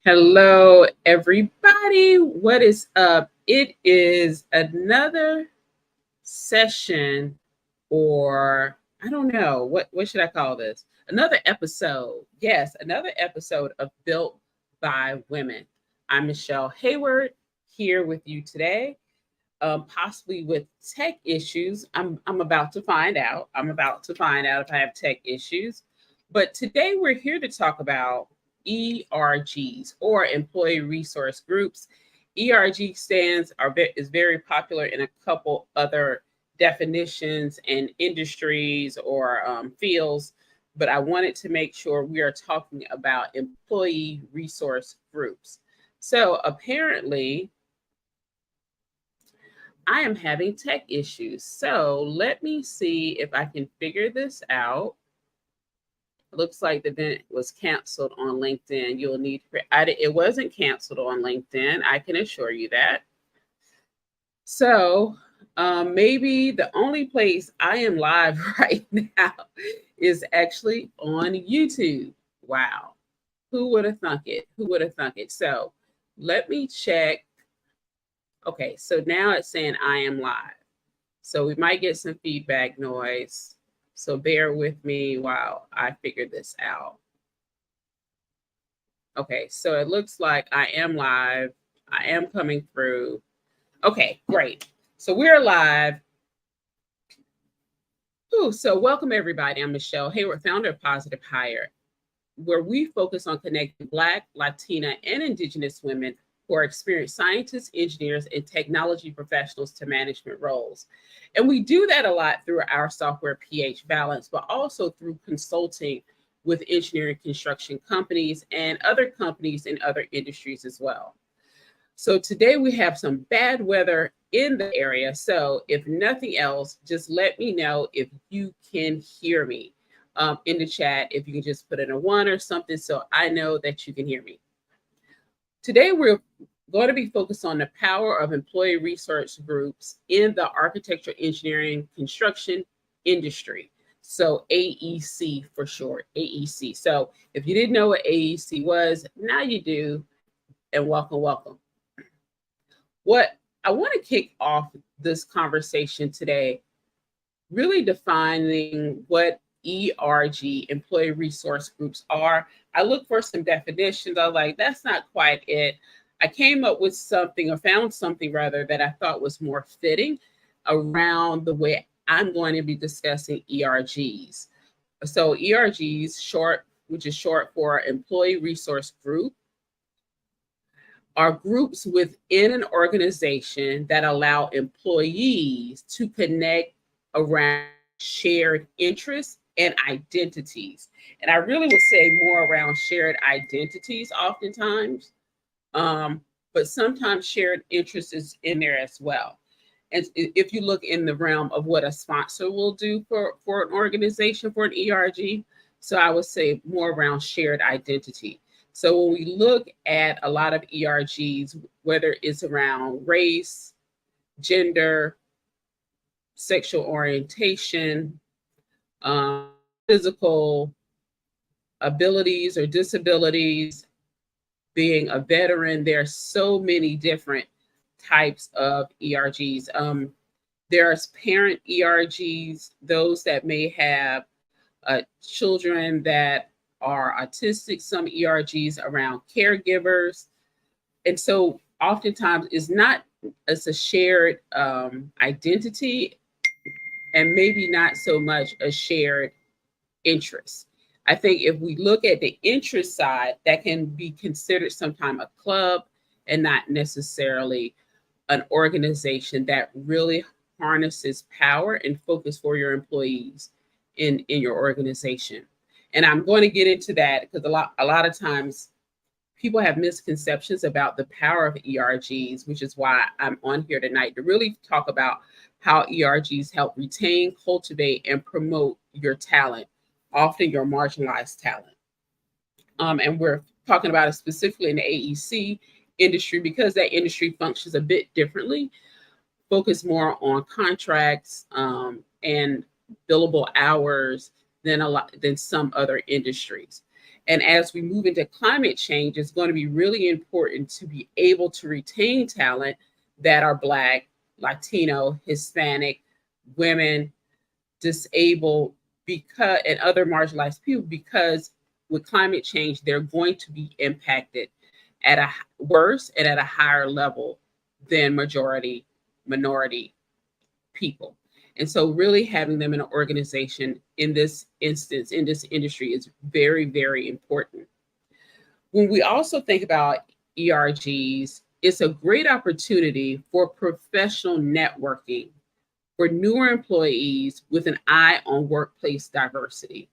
Hello, everybody. What is up? It is another session, or I don't know what should I call this? Another episode. Yes, another episode of Built by Women. I'm Michele Heyward here with you today, possibly with tech issues. I'm about to find out. I'm about to find out if I have tech issues. But today we're here to talk about ERGs, or employee resource groups. ERG is very popular in a couple other definitions and industries or fields, but I wanted to make sure we are talking about employee resource groups. So apparently, I am having tech issues. So let me see if I can figure this out. Looks like the event was canceled on LinkedIn. You'll need it wasn't canceled on LinkedIn. I can assure you that. So maybe the only place I am live right now is actually on YouTube. Wow. Who would have thunk it? Who would have thunk it? So let me check. Okay, so now it's saying I am live. So we might get some feedback noise. So bear with me while I figure this out. Okay, so it looks like I am live. I am coming through. Okay, great. So we're live. Ooh, so welcome everybody. I'm Michele Heyward, founder of PositiveHire, where we focus on connecting Black, Latina, and Indigenous women who are experienced scientists, engineers, and technology professionals to management roles. And we do that a lot through our software pH Balance, but also through consulting with engineering construction companies and other companies in other industries as well. So today we have some bad weather in the area. So if nothing else, just let me know if you can hear me in the chat. If you can just put in a 1 or something so I know that you can hear me. Today, we're going to be focused on the power of employee resource groups in the architecture, engineering, construction industry. So AEC for short, AEC. So if you didn't know what AEC was, now you do, and welcome, welcome. What I want to kick off this conversation today, really defining what ERG, employee resource groups, are. I looked for some definitions. I was like, that's not quite it. I came up with something, or found something rather, that I thought was more fitting around the way I'm going to be discussing ERGs. So ERGs, which is short for employee resource group, are groups within an organization that allow employees to connect around shared interests and identities. And I really would say more around shared identities oftentimes, but sometimes shared interest is in there as well. And if you look in the realm of what a sponsor will do for an organization, for an ERG, so I would say more around shared identity. So when we look at a lot of ERGs, whether it's around race, gender, sexual orientation, physical abilities or disabilities, being a veteran, there are so many different types of ERGs. There's parent ERGs, those that may have children that are autistic, some ERGs around caregivers. And so oftentimes it's a shared identity, and maybe not so much a shared interest. I think if we look at the interest side, that can be considered sometimes a club and not necessarily an organization that really harnesses power and focus for your employees in your organization. And I'm going to get into that because a lot of times people have misconceptions about the power of ERGs, which is why I'm on here tonight to really talk about how ERGs help retain, cultivate, and promote your talent, often your marginalized talent. And we're talking about it specifically in the AEC industry because that industry functions a bit differently, focus more on contracts and billable hours than some other industries. And as we move into climate change, it's going to be really important to be able to retain talent that are Black, Latino, Hispanic, women, disabled, and other marginalized people, because with climate change, they're going to be impacted at a worse and at a higher level than minority people. And so really having them in an organization in this instance, in this industry, is very, very important. When we also think about ERGs, it's a great opportunity for professional networking for newer employees with an eye on workplace diversity.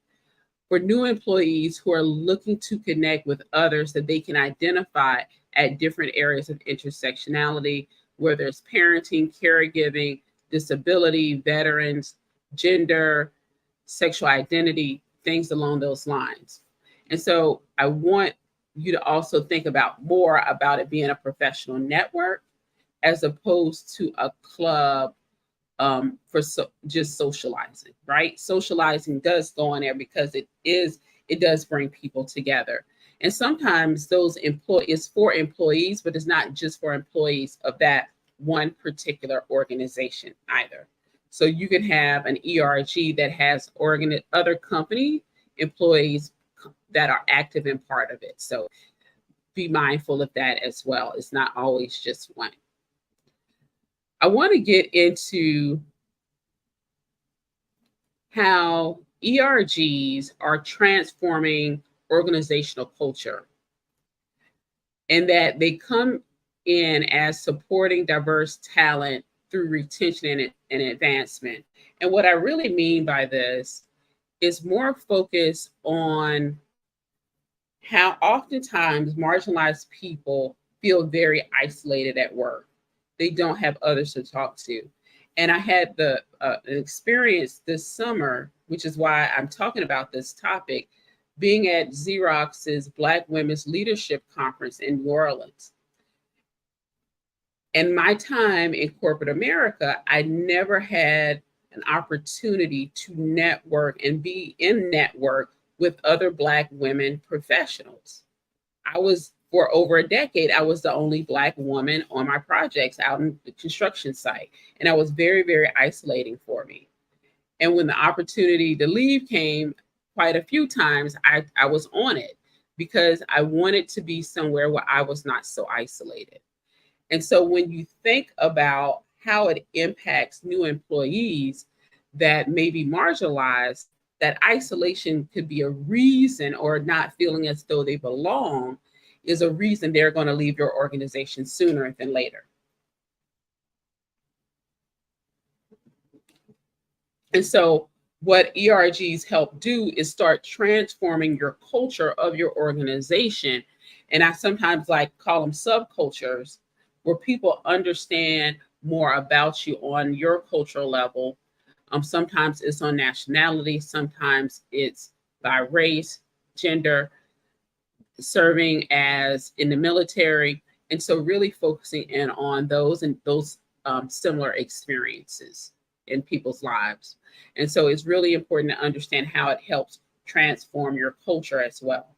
For new employees who are looking to connect with others that they can identify at different areas of intersectionality, whether it's parenting, caregiving, disability, veterans, gender, sexual identity, things along those lines. And so I want you to also think about more about it being a professional network as opposed to a club for just socializing, right? Socializing does go on there because it does bring people together. And sometimes those employees for employees, but it's not just for employees of that one particular organization either. So you can have an ERG that has other company employees that are active and part of it. So be mindful of that as well. It's not always just one. I want to get into how ERGs are transforming organizational culture, and that they come in as supporting diverse talent through retention and advancement. And what I really mean by this is more focus on how oftentimes marginalized people feel very isolated at work. They don't have others to talk to. And I had the experience this summer, which is why I'm talking about this topic, being at Xerox's Black Women's Leadership Conference in New Orleans. In my time in corporate America, I never had an opportunity to network and be in network with other Black women professionals. For over a decade, I was the only Black woman on my projects out in the construction site. And I was very, very isolating for me. And when the opportunity to leave came quite a few times, I was on it because I wanted to be somewhere where I was not so isolated. And so when you think about how it impacts new employees that may be marginalized, that isolation could be a reason, or not feeling as though they belong is a reason they're going to leave your organization sooner than later. And so what ERGs help do is start transforming your culture of your organization. And I sometimes call them subcultures, where people understand more about you on your cultural level. Sometimes it's on nationality, sometimes it's by race, gender, serving as in the military. And so really focusing in on those and those similar experiences in people's lives. And so it's really important to understand how it helps transform your culture as well.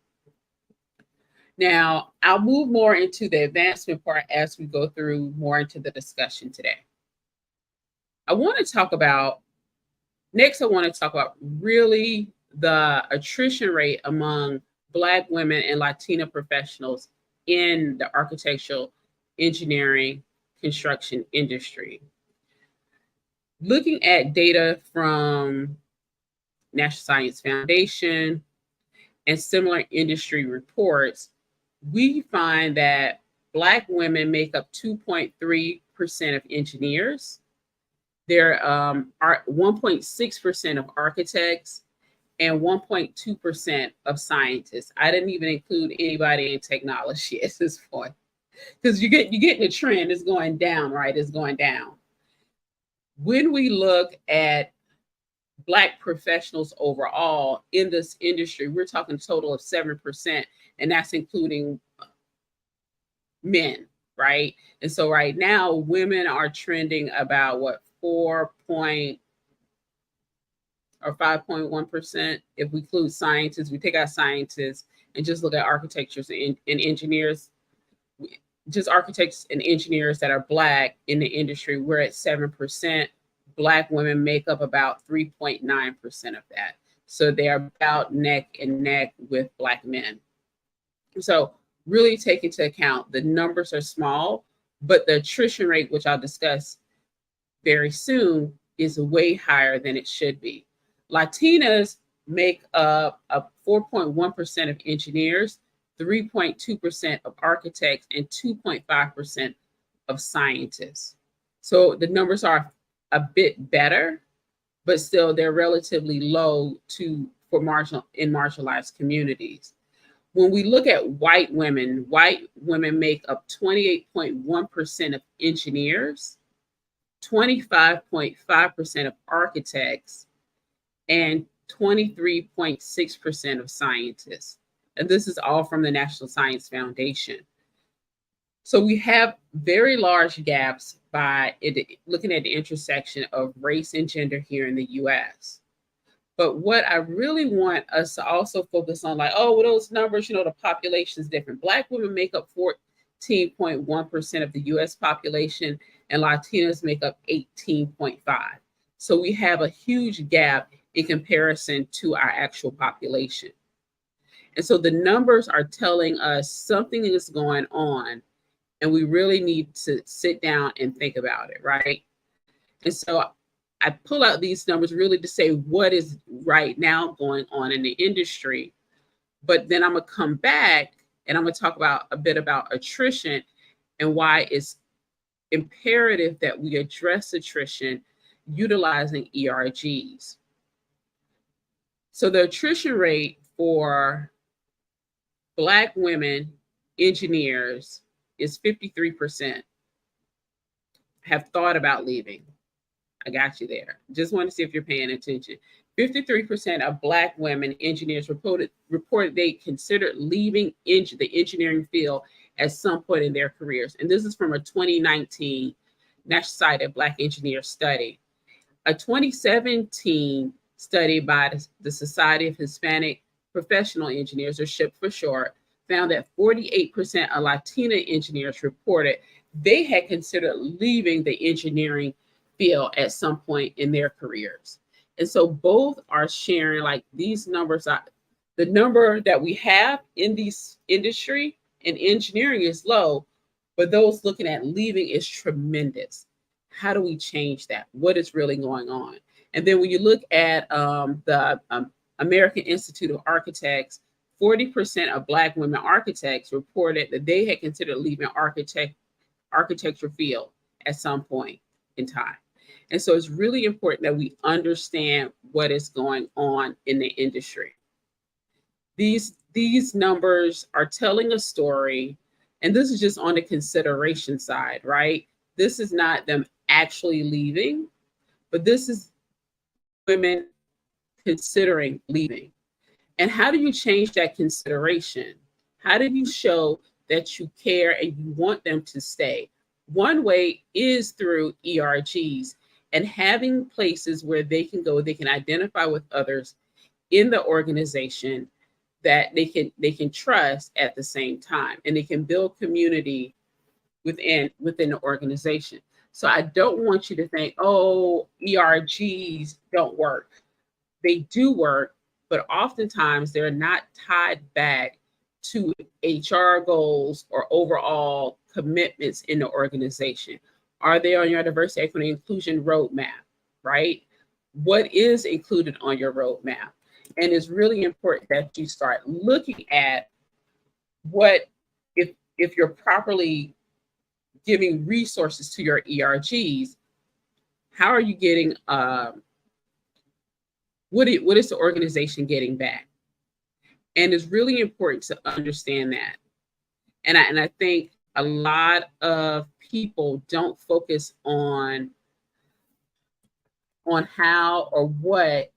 Now, I'll move more into the advancement part as we go through more into the discussion today. I want to talk about really the attrition rate among Black women and Latina professionals in the architectural, engineering, construction industry. Looking at data from National Science Foundation and similar industry reports, we find that Black women make up 2.3% of engineers. There are 1.6% of architects and 1.2% of scientists. I didn't even include anybody in technology at this point, because you get the trend. It's going down, right? It's going down. When we look at Black professionals overall in this industry, we're talking a total of 7%, and that's including men, right? And so right now, women are trending about 5.1%. If we include scientists, we take out scientists, and just look at architectures and engineers, just architects and engineers that are Black in the industry, we're at 7%. Black women make up about 3.9% of that. So they are about neck and neck with Black men. So really take into account the numbers are small, but the attrition rate, which I'll discuss very soon, is way higher than it should be. Latinas make up 4.1% of engineers, 3.2% of architects, and 2.5% of scientists. So the numbers are a bit better, but still they're relatively low for marginalized communities. When we look at white women make up 28.1% of engineers, 25.5% of architects, and 23.6% of scientists. And this is all from the National Science Foundation. So we have very large gaps by looking at the intersection of race and gender here in the US. But what I really want us to also focus on, like, oh, well, those numbers, the population is different. Black women make up 14.1% of the US population, and Latinas make up 18.5%. So we have a huge gap in comparison to our actual population. And so the numbers are telling us something is going on, and we really need to sit down and think about it, right? And so I pull out these numbers really to say what is right now going on in the industry. But then I'm going to come back and I'm going to talk about a bit about attrition and why it's imperative that we address attrition utilizing ERGs. So the attrition rate for Black women engineers is 53%. Have thought about leaving. I got you there. Just want to see if you're paying attention. 53% of Black women engineers reported they considered leaving the engineering field at some point in their careers. And this is from a 2019 National Society of Black Engineers study. A 2017 study by the Society of Hispanic Professional Engineers, or SHIP for short, found that 48% of Latina engineers reported they had considered leaving the engineering field at some point in their careers. And so both are sharing, like, these numbers are, the number that we have in this industry in engineering is low, but those looking at leaving is tremendous. How do we change that? What is really going on? And then when you look at the American Institute of Architects, 40% of Black women architects reported that they had considered leaving architecture field at some point in time. And so it's really important that we understand what is going on in the industry. These numbers are telling a story, and this is just on the consideration side, right? This is not them actually leaving, but this is women considering leaving. And how do you change that consideration? How do you show that you care and you want them to stay? One way is through ERGs and having places where they can go, they can identify with others in the organization that they can trust at the same time, and they can build community within the organization. So I don't want you to think, oh, ERGs don't work. They do work, but oftentimes they're not tied back to HR goals or overall commitments in the organization. Are they on your diversity, equity, inclusion roadmap, right? What is included on your roadmap? And it's really important that you start looking at what, if you're properly giving resources to your ERGs, how are you getting, what is the organization getting back? And it's really important to understand that. And I think a lot of people don't focus on how or what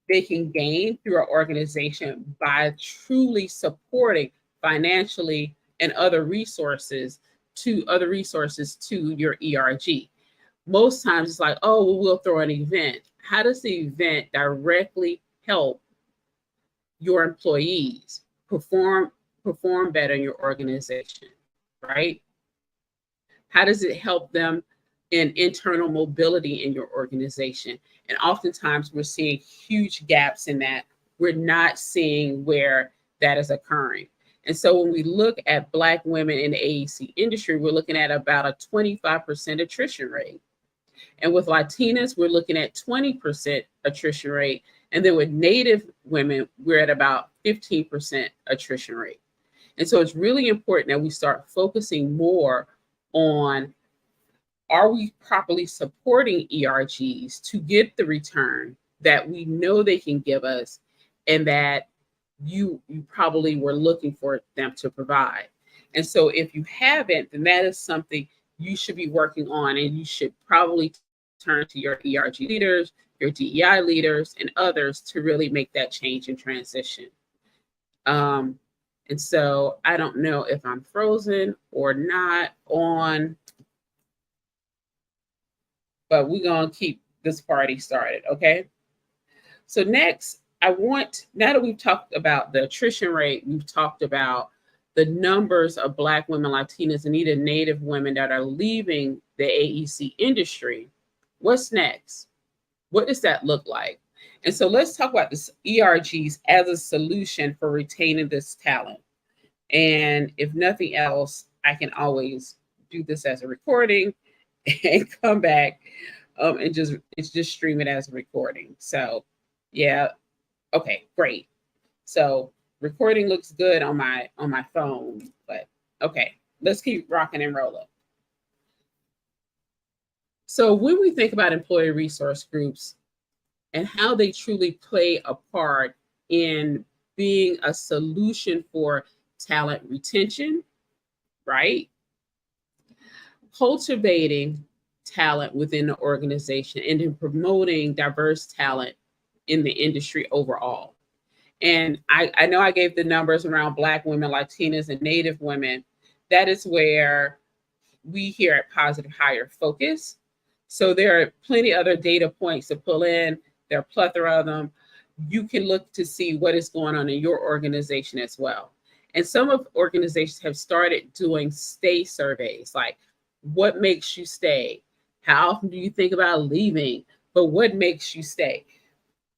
they can gain through our organization by truly supporting financially and other resources to your ERG. Most times it's like, oh, well, we'll throw an event. How does the event directly help your employees? perform better in your organization, right? How does it help them in internal mobility in your organization? And oftentimes we're seeing huge gaps in that. We're not seeing where that is occurring. And so when we look at Black women in the AEC industry, we're looking at about a 25% attrition rate. And with Latinas, we're looking at 20% attrition rate. And then with Native women, we're at about 15% attrition rate. And so it's really important that we start focusing more on, are we properly supporting ERGs to get the return that we know they can give us and that you probably were looking for them to provide. And so if you haven't, then that is something you should be working on, and you should probably turn to your ERG leaders, your DEI leaders, and others to really make that change and transition. And so I don't know if I'm frozen or not on, but we're going to keep this party started, okay? So next, I want, now that we've talked about the attrition rate, we've talked about the numbers of Black women, Latinas, and even Native women that are leaving the AEC industry. What's next? What does that look like? And so let's talk about this ERGs as a solution for retaining this talent. And if nothing else, I can always do this as a recording and come back and just stream it as a recording. So yeah, okay, great. So recording looks good on my phone, but okay, let's keep rocking and rolling. So when we think about employee resource groups and how they truly play a part in being a solution for talent retention, right? Cultivating talent within the organization and in promoting diverse talent in the industry overall. And I know I gave the numbers around Black women, Latinas, and Native women. That is where we here at PositiveHire focus. So there are plenty of other data points to pull in. There are a plethora of them. You can look to see what is going on in your organization as well. And some of organizations have started doing stay surveys, like what makes you stay? How often do you think about leaving? But what makes you stay?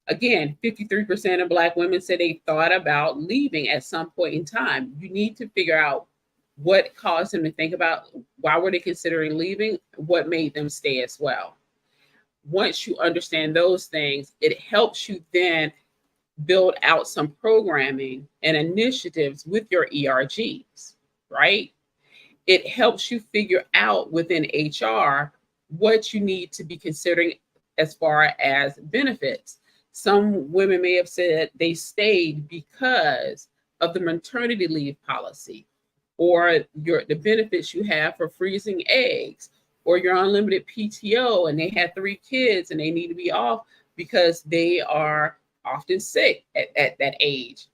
Again, 53% of Black women said they thought about leaving at some point in time. You need to figure out what caused them to think about, why were they considering leaving, what made them stay as well. Once you understand those things, it helps you then build out some programming and initiatives with your ERGs, right? It helps you figure out within HR what you need to be considering as far as benefits. Some women may have said they stayed because of the maternity leave policy, or the benefits you have for freezing eggs, or your unlimited PTO, and they had 3 kids and they need to be off because they are often sick at that age.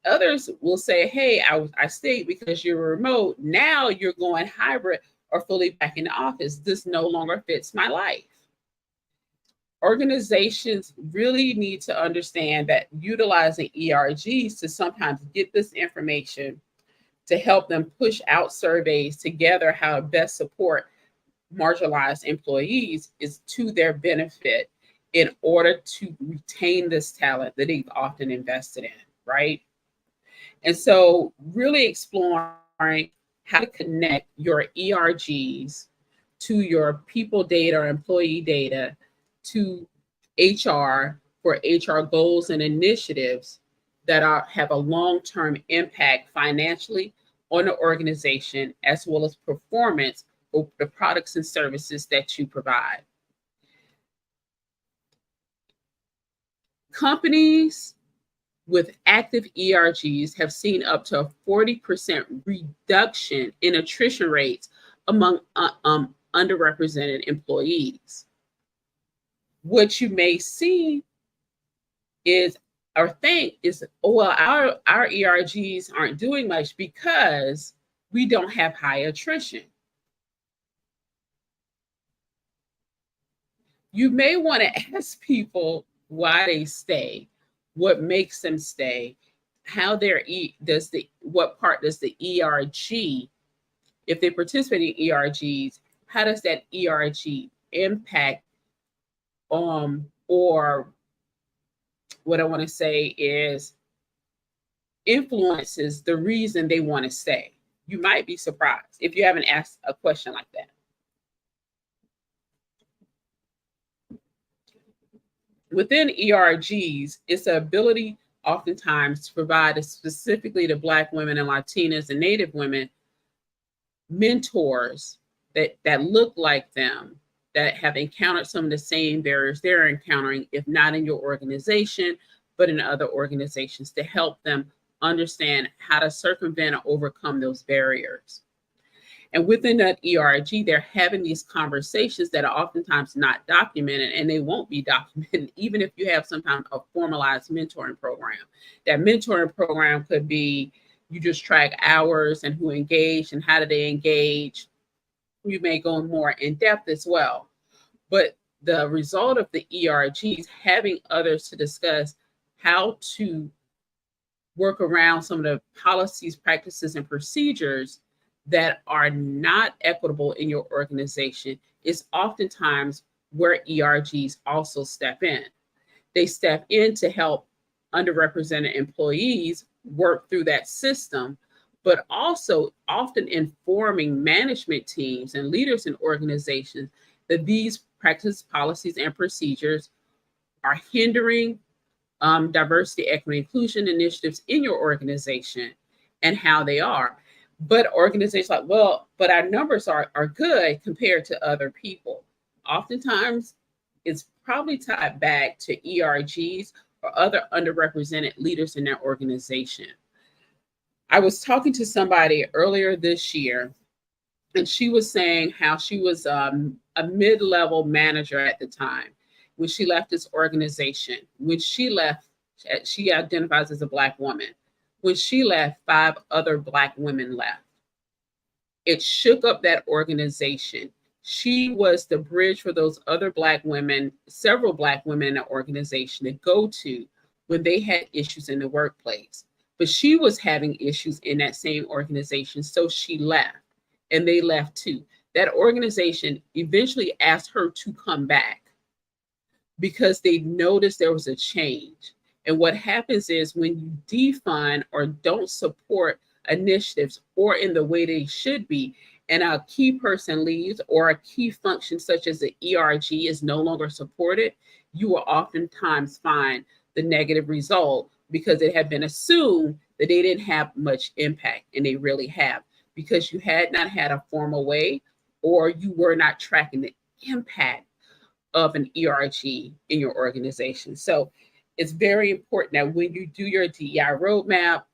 Others will say, hey, I stayed because you're remote. Now you're going hybrid or fully back in the office. This no longer fits my life. Organizations really need to understand that utilizing ERGs to sometimes get this information to help them push out surveys together how to best support marginalized employees is to their benefit in order to retain this talent that they've often invested in, right? And so really exploring how to connect your ERGs to your people data or employee data to HR for HR goals and initiatives that have a long-term impact financially on the organization, as well as performance for the products and services that you provide. Companies with active ERGs have seen up to a 40% reduction in attrition rates among underrepresented employees. What you may see is, or think is, oh, well, our ERGs aren't doing much because we don't have high attrition. You may want to ask people why they stay, what makes them stay, how what part does the ERG, if they participate in ERGs, how does that ERG impact or what I want to say is influences the reason they want to stay? You might be surprised if you haven't asked a question like that. Within ERGs, it's the ability oftentimes to provide specifically to Black women and Latinas and Native women mentors that look like them, that have encountered some of the same barriers they're encountering, if not in your organization, but in other organizations, to help them understand how to circumvent or overcome those barriers. And within that ERG, they're having these conversations that are oftentimes not documented, and they won't be documented, even if you have sometimes a formalized mentoring program. That mentoring program could be you just track hours and who engaged and how do they engage. You may go more in depth as well. But the result of the ERGs, having others to discuss how to work around some of the policies, practices, and procedures that are not equitable in your organization, is oftentimes where ERGs also step in. They step in to help underrepresented employees work through that system, but also often informing management teams and leaders in organizations that these practices, policies, and procedures are hindering diversity, equity, inclusion initiatives in your organization and how they are. But organizations like, well, but our numbers are good compared to other people. Oftentimes, it's probably tied back to ERGs or other underrepresented leaders in their organization. I was talking to somebody earlier this year, and she was saying how she was a mid-level manager at the time when she left this organization. When she left, she identifies as a Black woman. When she left, 5 other Black women left. It shook up that organization. She was the bridge for those other Black women, several Black women in the organization, to go to when they had issues in the workplace. But she was having issues in that same organization, so she left, and they left too. That organization eventually asked her to come back because they noticed there was a change. And what happens is when you defund or don't support initiatives or in the way they should be, and a key person leaves or a key function such as the ERG is no longer supported, you will oftentimes find the negative result because it had been assumed that they didn't have much impact, and they really have, because you had not had a formal way or you were not tracking the impact of an ERG in your organization. So it's very important that when you do your DEI roadmap,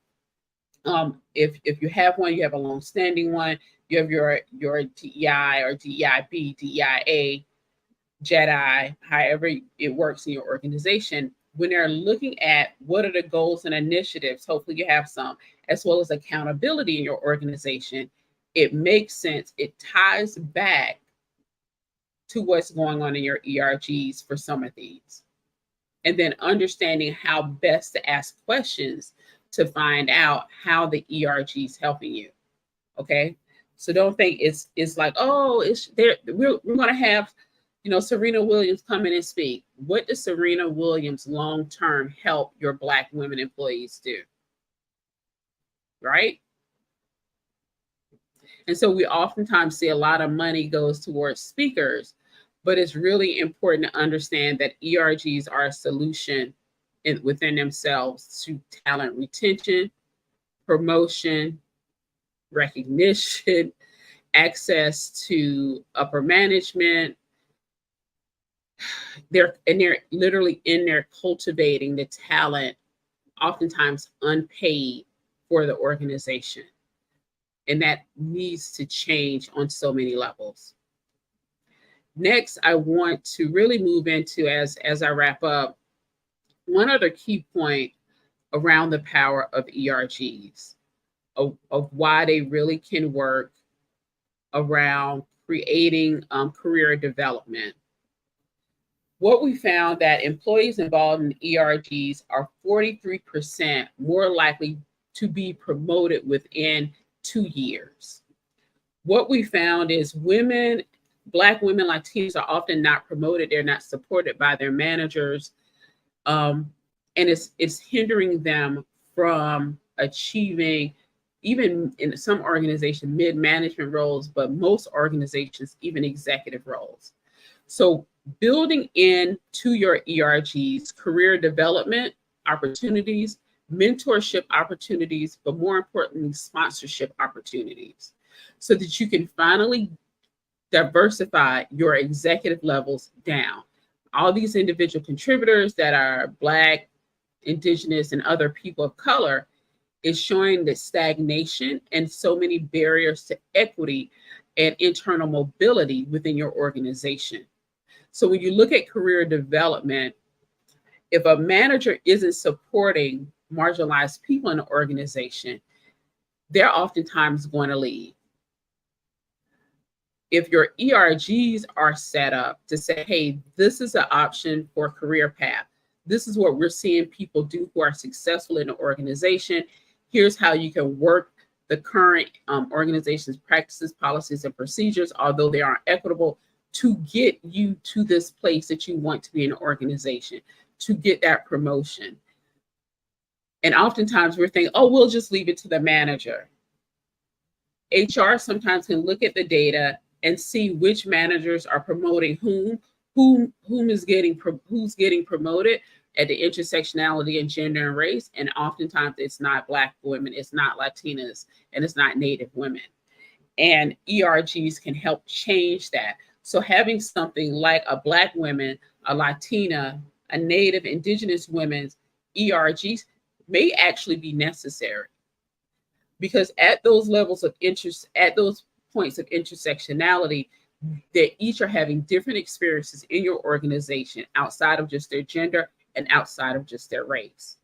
if you have one, you have a long-standing one, you have your DEI or DEIB, DEIA, JEDI, however it works in your organization, when they're looking at what are the goals and initiatives, hopefully you have some, as well as accountability in your organization, it makes sense. It ties back to what's going on in your ERGs for some of these. And then understanding how best to ask questions to find out how the ERG is helping you. Okay, so don't think it's like, oh, it's there. We're going to have, Serena Williams come in and speak. What does Serena Williams long term help your Black women employees do? Right? And so we oftentimes see a lot of money goes towards speakers, but it's really important to understand that ERGs are a solution within themselves to talent retention, promotion, recognition, access to upper management. They're literally in there cultivating the talent, oftentimes unpaid, for the organization. And that needs to change on so many levels. Next, I want to really move into, as I wrap up, one other key point around the power of ERGs, of why they really can work around creating career development. what we found that employees involved in ERGs are 43% more likely to be promoted within 2 years. What we found is women, Black women, Latinos are often not promoted. They're not supported by their managers. And it's hindering them from achieving, even in some organizations, mid-management roles, but most organizations, even executive roles. So building into your ERGs, career development opportunities, mentorship opportunities, but more importantly, sponsorship opportunities, so that you can finally diversify your executive levels down. All these individual contributors that are Black, Indigenous, and other people of color is showing the stagnation and so many barriers to equity and internal mobility within your organization. So when you look at career development, if a manager isn't supporting marginalized people in the organization, they're oftentimes going to leave. If your ERGs are set up to say, hey, this is an option for career path. This is what we're seeing people do who are successful in the organization. Here's how you can work the current organization's practices, policies, and procedures, although they aren't equitable, to get you to this place that you want to be in an organization, to get that promotion. And oftentimes we're thinking, oh, we'll just leave it to the manager. HR sometimes can look at the data and see which managers are promoting who's getting promoted at the intersectionality and gender and race. And oftentimes it's not Black women, it's not Latinas, and it's not Native women. And ERGs can help change that. So having something like a Black woman, a Latina, a Native, Indigenous women's ERGs may actually be necessary, because at those levels of interest, at those points of intersectionality, they each are having different experiences in your organization outside of just their gender and outside of just their race.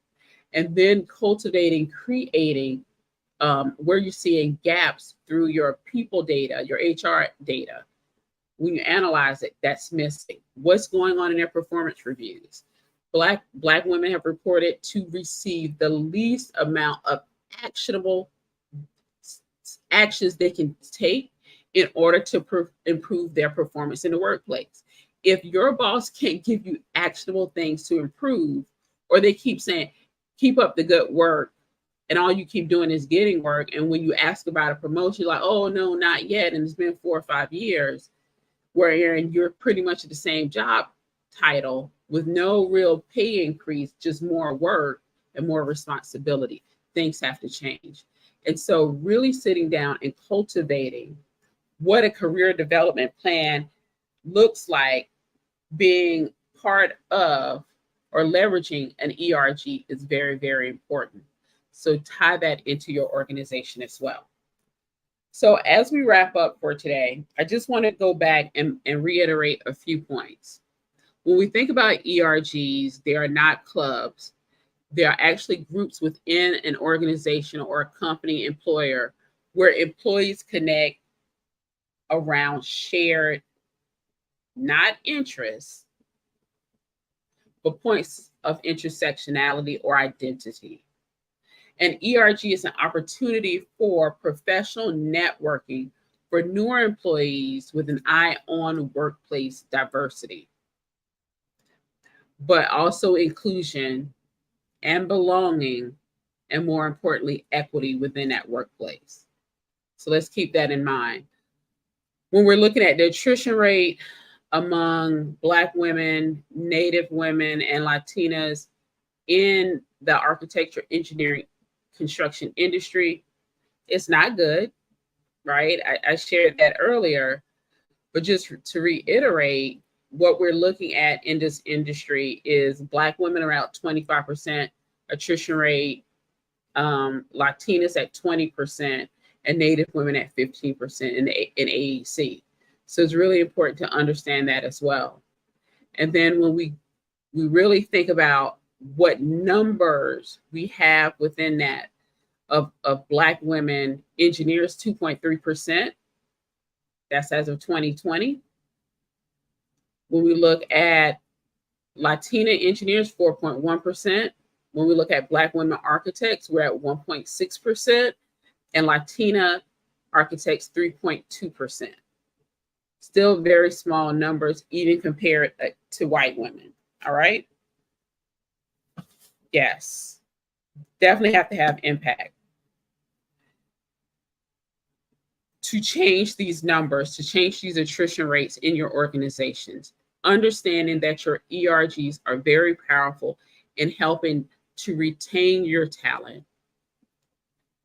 And then cultivating, creating where you're seeing gaps through your people data, your HR data. When you analyze it, that's missing. What's going on in their performance reviews? Black women have reported to receive the least amount of actionable actions they can take in order to improve their performance in the workplace. If your boss can't give you actionable things to improve, or they keep saying, keep up the good work, and all you keep doing is getting work, and when you ask about a promotion, you're like, oh, no, not yet, and it's been 4 or 5 years, wherein you're pretty much at the same job title with no real pay increase, just more work and more responsibility. Things have to change. And so really sitting down and cultivating what a career development plan looks like, being part of or leveraging an ERG is very, very important. So tie that into your organization as well. So as we wrap up for today, I just want to go back and reiterate a few points. When we think about ERGs, they are not clubs. They are actually groups within an organization or a company employer where employees connect around shared, not interests, but points of intersectionality or identity. And ERG is an opportunity for professional networking for newer employees with an eye on workplace diversity, but also inclusion and belonging, and more importantly, equity within that workplace. So let's keep that in mind. When we're looking at the attrition rate among Black women, Native women, and Latinas in the architecture, engineering, construction industry, it's not good, right? I shared that earlier, but just to reiterate, what we're looking at in this industry is Black women around 25% attrition rate, Latinas at 20%, and Native women at 15% in AEC. So it's really important to understand that as well. And then when we really think about what numbers we have within that of Black women engineers, 2.3%, that's as of 2020. When we look at Latina engineers, 4.1%. When we look at Black women architects, we're at 1.6%, and Latina architects, 3.2%. Still very small numbers, even compared to white women. All right. Yes, definitely have to have impact. To change these numbers, to change these attrition rates in your organizations, understanding that your ERGs are very powerful in helping to retain your talent,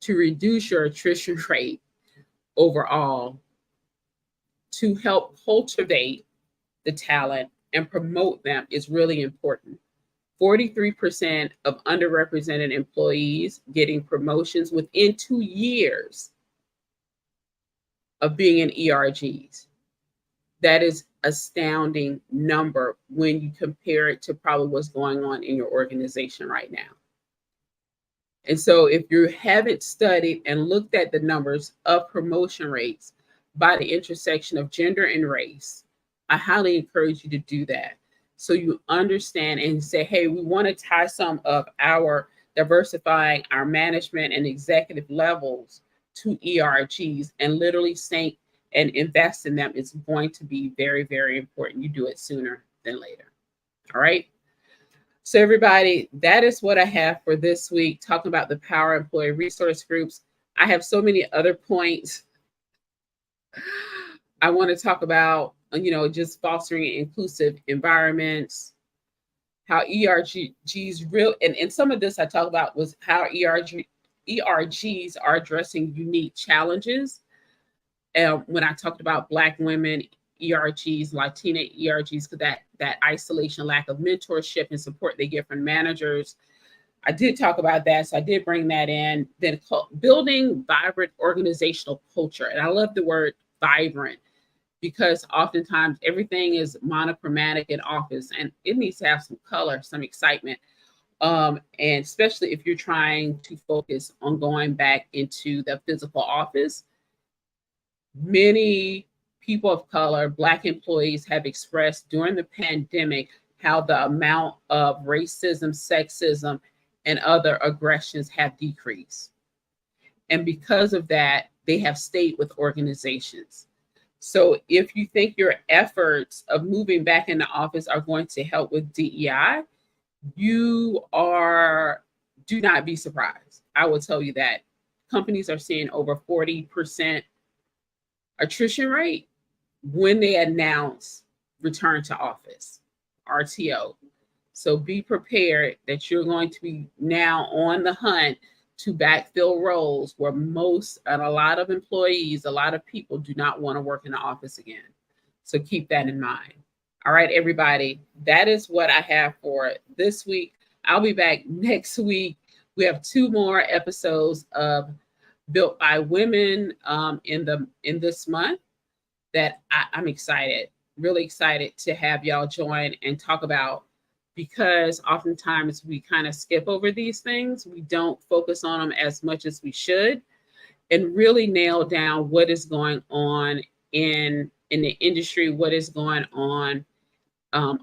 to reduce your attrition rate overall, to help cultivate the talent and promote them is really important. 43% of underrepresented employees getting promotions within 2 years of being in ERGs. That is astounding number when you compare it to probably what's going on in your organization right now. And so if you haven't studied and looked at the numbers of promotion rates by the intersection of gender and race, I highly encourage you to do that. So you understand and say, hey, we want to tie some of our diversifying our management and executive levels to ERGs, and literally think and invest in them is going to be very, very important. You do it sooner than later. All right. So everybody, that is what I have for this week, talking about the Power Employee Resource Groups. I have so many other points I want to talk about, just fostering inclusive environments, how ERGs and some of this I talked about was how ERGs are addressing unique challenges. And when I talked about Black women ERGs, Latina ERGs, that isolation, lack of mentorship and support they get from managers, I did talk about that. So I did bring that in. Then building vibrant organizational culture. And I love the word vibrant, because oftentimes everything is monochromatic in office, and it needs to have some color, some excitement. And especially if you're trying to focus on going back into the physical office. Many people of color, Black employees, have expressed during the pandemic how the amount of racism, sexism, and other aggressions have decreased. And because of that, they have stayed with organizations. So if you think your efforts of moving back in the office are going to help with DEI, do not be surprised. I will tell you that companies are seeing over 40% attrition rate when they announce return to office, RTO. So be prepared that you're going to be now on the hunt to backfill roles where a lot of employees, a lot of people do not want to work in the office again. So keep that in mind. All right, everybody, that is what I have for this week. I'll be back next week. We have 2 more episodes of Built by Women in this month that I'm excited, really excited to have y'all join and talk about, because oftentimes we kind of skip over these things. We don't focus on them as much as we should, and really nail down what is going on in the industry, what is going on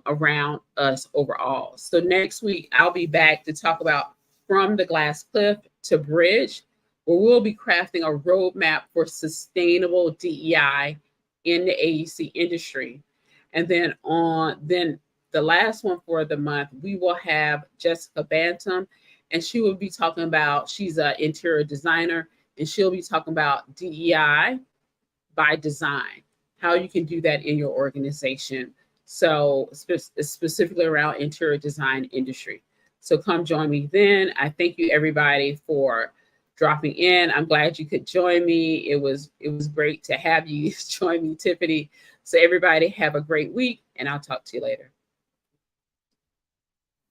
around us overall. So next week, I'll be back to talk about From the Glass Cliff to Bridge, where we'll be crafting a roadmap for sustainable DEI in the AEC industry. And then the last one for the month, we will have Jessica Bantam, and she will be talking about, she's an interior designer, and she'll be talking about DEI by design, how you can do that in your organization. So specifically around interior design industry. So come join me then. I thank you everybody for dropping in. I'm glad you could join me. It was great to have you join me, Tiffany. So everybody have a great week, and I'll talk to you later.